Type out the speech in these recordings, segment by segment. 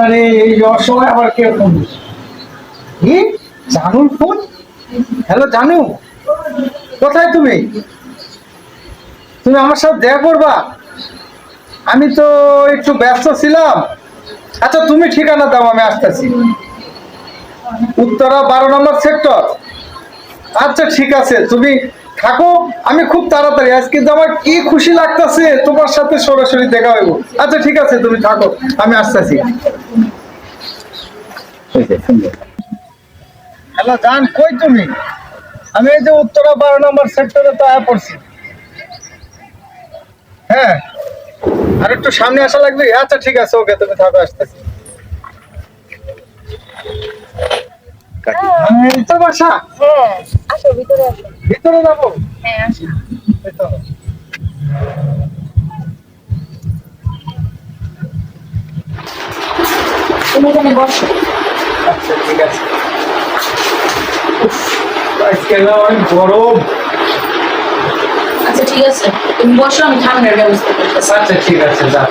আরে এই অসময় আবার কে ফোন কি জানুর ফোন? হ্যালো জানু, কোথায় তুমি? তুমি আমার সাথে দেখা করবা? আমি তো একটু ব্যস্ত ছিলাম। আচ্ছা তুমি ঠিকানা দাও, আমি আসতেছি। উত্তরা 12 নম্বর সেক্টর। আচ্ছা ঠিক আছে, তুমি থাকো। আমি খুব তাড়াতাড়ি, আজকে তো আমার কি খুশি লাগতেছে তোমার সাথে সরাসরি দেখা হইব। আচ্ছা ঠিক আছে, তুমি থাকো, আমি আসতেছি। হ্যালো জান, কই তুমি? আমি এই যে উত্তরা 12 নম্বর সেক্টরে তো আয়া পড়ছি। হ্যাঁ, আর একটু সামনে আসা লাগবে। আচ্ছা ঠিক আছে, ওকে, তুমি থাকো, আসতেছি। এই তো বাসা। হ্যাঁ, আসো ভিতরে আসো। ভিতরে যাবো? হ্যাঁ, আসো। এই তো। তুমি এখানে বসো। আচ্ছা ঠিক আছে। উফ, আজকে না অনেক গরম। আচ্ছা ঠিক আছে, তুমি বসো, আমি ঠান্ডার ব্যবস্থা করতেছি। আচ্ছা ঠিক আছে, যা।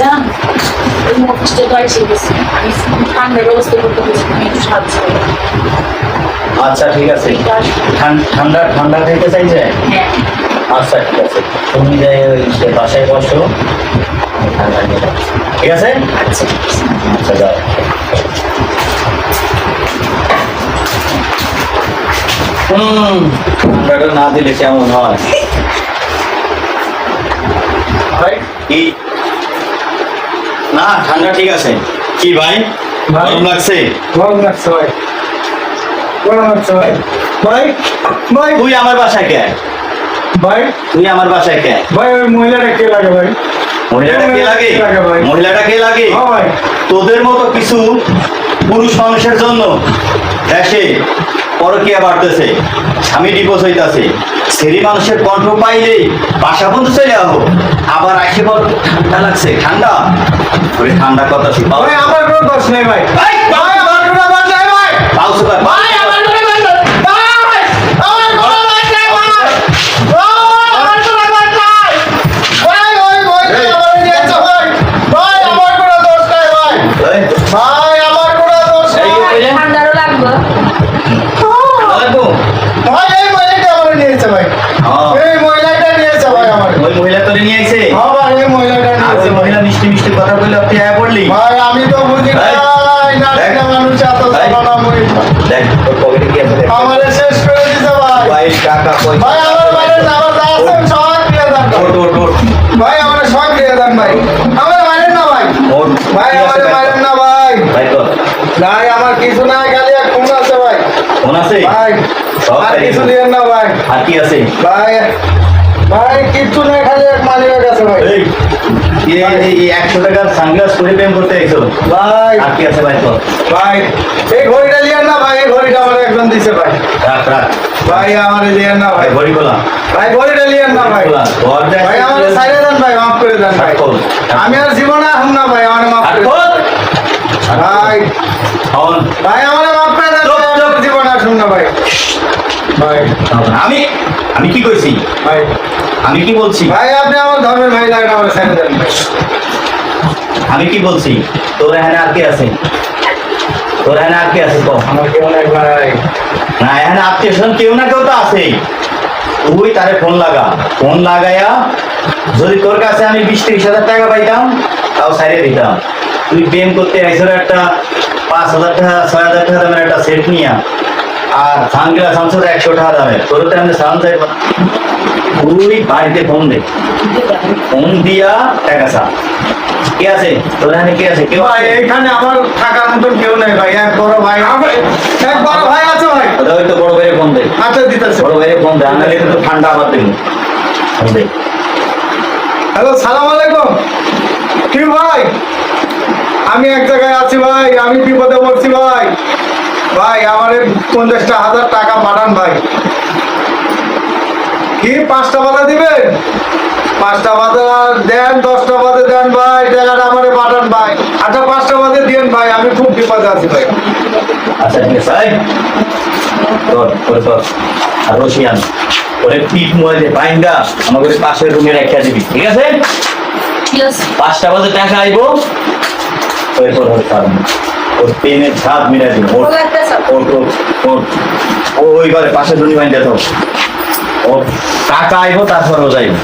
জান, তুমি অফিসটা তো এসে গেছি, আমি ঠান্ডার ব্যবস্থা করতে বলছি, তুমি একটু সাহায্য করো। আচ্ছা ঠিক আছে। একটু আসো। ঠান্ডা ঠান্ডা খাইতে চাইছে? হ্যাঁ, আচ্ছা ঠিক আছে, তুমি যাই ওই সে বাসায় বসো, আমি ঠান্ডা নিয়ে যাচ্ছি। ঠিক আছে? আচ্ছা ঠিক আছে। আচ্ছা যাও। ঠান্ডাটা না দিলে কেমন হয়? ভাই কি না, ঠান্ডা ঠিক আছে। কি ভাই, গরম লাগছে? গরম লাগছে ভাই, গরম লাগছে ভাই। ভাই ভাই তুই আমার বাসায় কে? ভাই তুই আমার বাসায় কে? ভাই, ওই মহিলাটা কে লাগে ভাই? মহিলাটা কে লাগে? ভাই। মহিলাটা কে লাগে? হ্যাঁ ভাই। তোদের মতো কিছু পুরুষ মানুষের জন্য দেশে পরকীয়া বাড়তেছে, স্বামী ডিভোর্স হইতাছে। ছেলে মানুষের কণ্ঠ পাইলেই বাসা বন্ধু চলে আহো, আবার আসে বল ঠান্ডা লাগছে। ঠান্ডা ওই ঠান্ডা কথা শুন। ভাই আমার কোনো দোষ নেই ভাই। ভাই আমার কোনো দোষ নেই ভাই। ভাই আমার কোনো দোষ নেই। ভাই আমার কোনো দোষ নেই ভাই। ভাই আমার কোনো দোষ নেই। ভাই ওই মহিলা আমারে নিয়েছে ভাই। ভাই আমার কোনো দোষ নেই ভাই। ভাই আমার কোনো দোষ নেই। ঠান্ডারও লাগবে। ভাই এই মহিলাটা আমারে নিয়েছে ভাই। এই মহিলাটা নিয়েছে ভাই আমারে। ওই মহিলা তোরে নিয়ে আইছে? হ্যাঁ ভাই, এই মহিলাটা আর নিয়েছে ওই ভাই। মহিলা মিষ্টি মিষ্টি কথা বললে তুই আয়া পড়লি? ভাই আমি তো বুঝি না, নারীরা মানুষ এত জ্বালানা মহিলা। দেখ তোর পকেটে কি আছে দেখ। আমারে শেষ করে দিছে ভাই। ভাই টাকা পয়সা। ভাই আমার মায়ের আমার যা আছে সব দিয়ে দেন ভাই। ওঠ ওঠ ওঠ ভাই আমার সব দিয়ে দেন ভাই। আমার মারেন না ভাই। ওঠ। ভাই কি আছে আমার ভাই? মারেন না ভাই। ভাই তোর ভাই আমার কিছু না, খালি এক ফোন আছে ভাই। ফোন আছে? ভাই সব আর তাই কিছু দিবো। দিয়েন না ভাই। আর কি আছে? ভাই ভাই কিছু না, খালি এক মানি ব্যাগ আছে ভাই। এই এই 100 টাকার সানগ্লাস পরে প্রেম করতে আইছো? ভাই আর কি আছে ভাই তোর? ভাই এই ঘড়িটা লিয়েন না ভাই, এই ঘড়িটা আমার একজন দিছে ভাই। রাখ রাখ ভাই আমার লিয়েন না ভাই। ভাই ঘড়ি খোলা। ভাই ঘড়িটা লিয়েন না ভাই। খোলা ঘর দেখ। ভাই আমার সাইডে দেন ভাই, মাফ করে দেন ভাই। খোল। আমি আর জীবনে আহম না ভাই, আমার মাফ আর করে দেন। খোল। ভাই ফোন। ভাই আমার মাফ করে দেন চুপ, ভাই, চুপ। আমার জীবনে আসুন না ভাই। ভাই আমি আমি কি কইছি? ভাই আমি কি বলছি? ভাই আপনি আমার ধর্মের ভাই লাগেন, আমার সাইডে দেন ভাই। আমি কি বলছি? তোর এখানে আর কে আছে? তোর এখানে আর কে আছে তো? আমার কেউ নাই ভাই। না এখানে আত্মীয় স্বজন কেউ না কেউ তো আছেই। তুই তারে ফোন লাগা, ফোন লাগাইয়া যদি তোর কাছে আমি 20-30 হাজার টাকা পাইতাম তাও সাইডে দিতাম। তুই প্রেম করতে আইসর একটা 5,000 টাকা 6,000 টাকা দামের একটা সেট নিয়া, আর সানগ্লাস আনছো 100 টাকা দামের। তোর তো আমি সাউন্ড চাইব। তুই বাড়িতে ফোন দে, ফোন দিয়া টাকা চা। কে আছে তোর এখানে? কে আছে? কেউ ভাই আছে? এখানে আমার থাকার মতন কেউ নাই ভাই, এক বড় ভাই এক বড় ভাই আছে ভাই। ওই তো বড় ভাইয়ের ফোন দে, আচ্ছা দিতেছে। বড় ভাইয়ের ফোন দে, আনালে তো ঠান্ডা আবার দেবো। ফোন দে। হ্যালো সালাম আলাইকুম। কি ভাই, আমি এক জায়গায় আছি ভাই, আমি বিপদে পড়ছি ভাই। ভাই আমার 50,000 টাকা পাঠান ভাই। কি 5টা বাধা দিবেন? 5টা বাধা দেন, 10টা বাধা দেন ভাই, টাকাটা আমারে পাঠান ভাই। আচ্ছা 5টা বাধা দিয়েন ভাই, আমি খুব বিপদে আছি ভাই। আচ্ছা ঠিক আছে। তোর আর রশিয়ান ওরে পিঠ মধ্যে বাইন্দা আমাকে পাশের রুমে রেখে দিবি, ঠিক আছে? ঠিক আছে 5টা বাজে টাকা আইবো, এরপর ওর কারণ ওর পেনের ছাদ মিলাই দিন। ভালো লাগতেছে ওই ঘরে পাশের রুমে বাইন্দা তো ও টাকা আইবো, তারপর ও যাইবো।